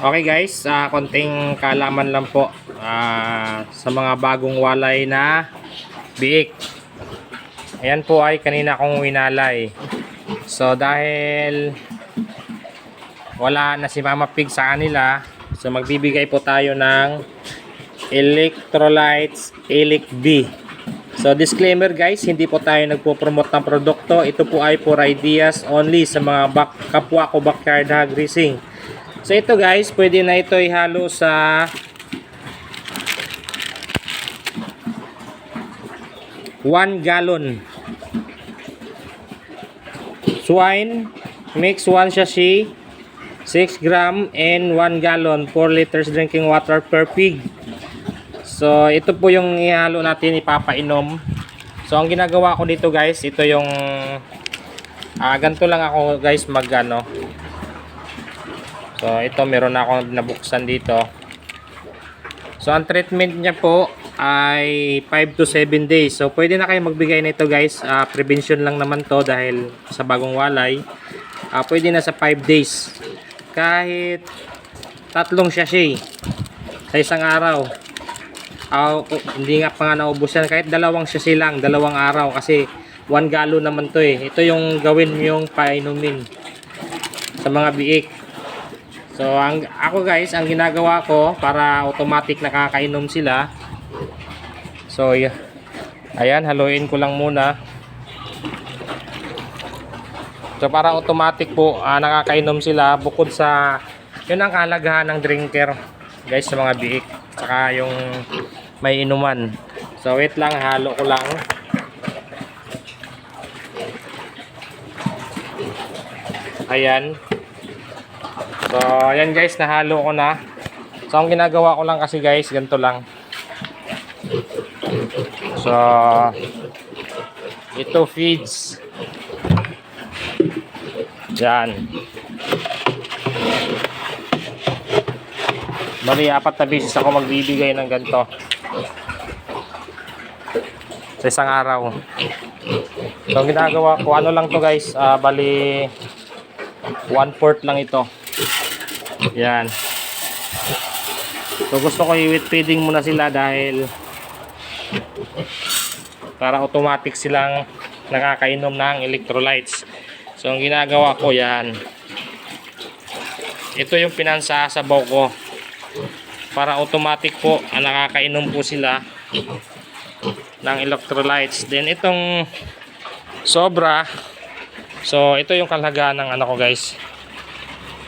Okay guys, konting kaalaman lang po sa mga bagong walay na biik. Ayan po ay kanina kong winalay. So dahil wala na si Mama Pig sa kanila, so magbibigay po tayo ng Electrolytes Elic B. So disclaimer guys, hindi po tayo nagpo-promote ng produkto. Ito po ay for ideas only sa mga kapwa ko backyard hog racing. So ito guys, pwede na ito ihalo sa 1 gallon swine mix 1 sachet 6 gram and 1 gallon 4 liters drinking water per pig. So ito po yung ihalo natin, ipapainom. So ang ginagawa ko dito guys, ito yung ganito lang ako guys magano. So ito meron na akong nabuksan dito. So ang treatment niya po ay 5 to 7 days. So pwede na kayo magbigay nito guys. Prevention lang naman to dahil sa bagong walay. Pwede na sa 5 days. Kahit 3 sachet sa isang araw. Hindi nga pa nga naubos yan. Kahit 2 sachet lang, 2 araw. Kasi 1 gallon naman to eh. Ito yung gawin yung painumin sa mga biik. So ako guys, ang ginagawa ko para automatic nakakainom sila. So ayan, haluin ko lang muna. So para automatic po nakakainom sila, bukod sa yun ang kahalagahan ng drinker guys sa mga biik, saka yung may inuman. So wait lang, halo ko lang. Ayan. So ayan guys, nahalo ko na. So ang ginagawa ko lang kasi guys, ganito lang. So ito feeds. Yan. Bali 4 na beses ako magbibigay ng ganito sa isang araw. So ang ginagawa ko, ano lang to guys, bali 1/4 lang ito. Yan. So gusto ko i-wet feeding muna sila dahil para automatic silang nakakainom ng electrolytes. So ang ginagawa ko yan, ito yung pinansasabaw ko para automatic po nakakainom po sila ng electrolytes. Then itong sobra, so ito yung kalagahan ng ano ko guys,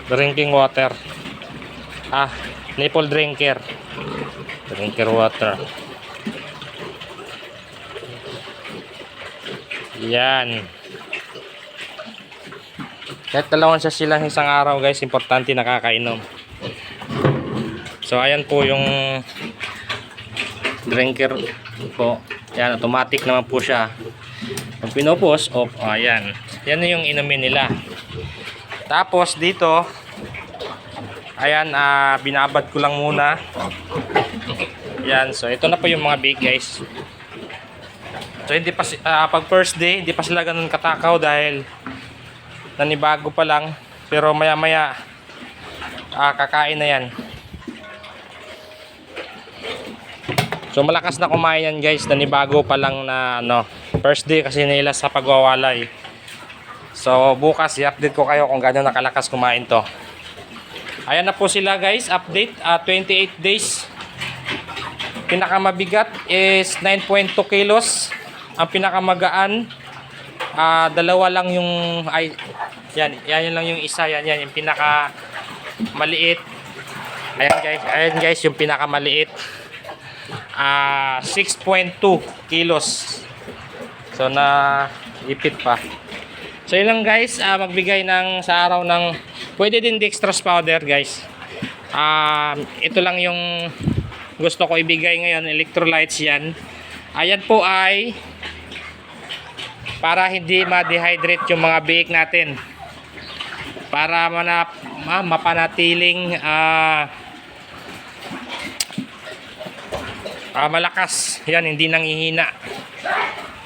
drinking water, nipple drinker water. Yan. Kahit 2 silang isang araw guys, importante nakakainom. So ayan po yung drinker po. Yan, automatic naman po siya. Pag pinupos, ayan. Yan yung inumin nila. Tapos dito, ayan, binabad ko lang muna. Yan, so ito na po yung mga big guys. So hindi pa pag first day, hindi pa sila ganun katakaw dahil nanibago pa lang. Pero maya maya kakain na yan. So malakas na kumain yan guys, nanibago pa lang na first day kasi nila sa pagwawalay. So bukas i-update ko kayo kung gaano nakalakas kumain to. Ayan na po sila guys, update, 28 days. Pinakamabigat is 9.2 kilos. Ang pinakamagaan, 2 lang yung, yan lang yung isa, yan yung pinakamaliit. Ayan guys, yung pinakamaliit, 6.2 kilos. So na ipit pa. So yun lang guys, magbigay ng sa araw ng, pwede din dextrose powder guys. Ito lang yung gusto ko ibigay ngayon, electrolytes yan. Ayan po ay para hindi ma-dehydrate yung mga biik natin, para mapanatiling malakas yan, hindi nangihina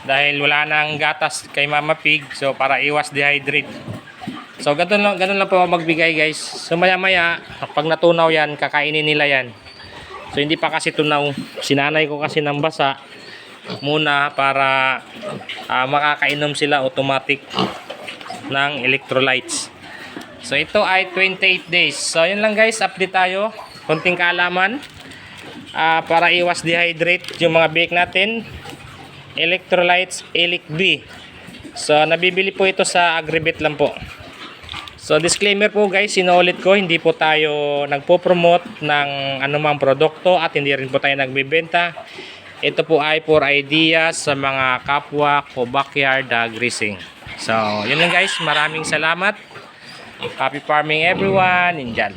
dahil wala nang gatas kay Mama Pig. So para iwas dehydrate, So ganun lang po ako magbigay guys. So maya maya pag natunaw yan, kakainin nila yan. So hindi pa kasi tunaw. Sinanay ko kasi ng basa muna para makakainom sila automatic ng electrolytes. So ito ay 28 days. So yun lang guys, update tayo. Konting kaalaman para iwas dehydrate yung mga bake natin. Electrolytes Elic B. So nabibili po ito sa Agribit lang po. So disclaimer po guys, sinulit ko, hindi po tayo nagpo-promote ng anumang produkto at hindi rin po tayo nagbebenta. Ito po ay for ideas sa mga kapwa ko backyard grazing. So yun lang guys, maraming salamat. Happy farming everyone. Injan.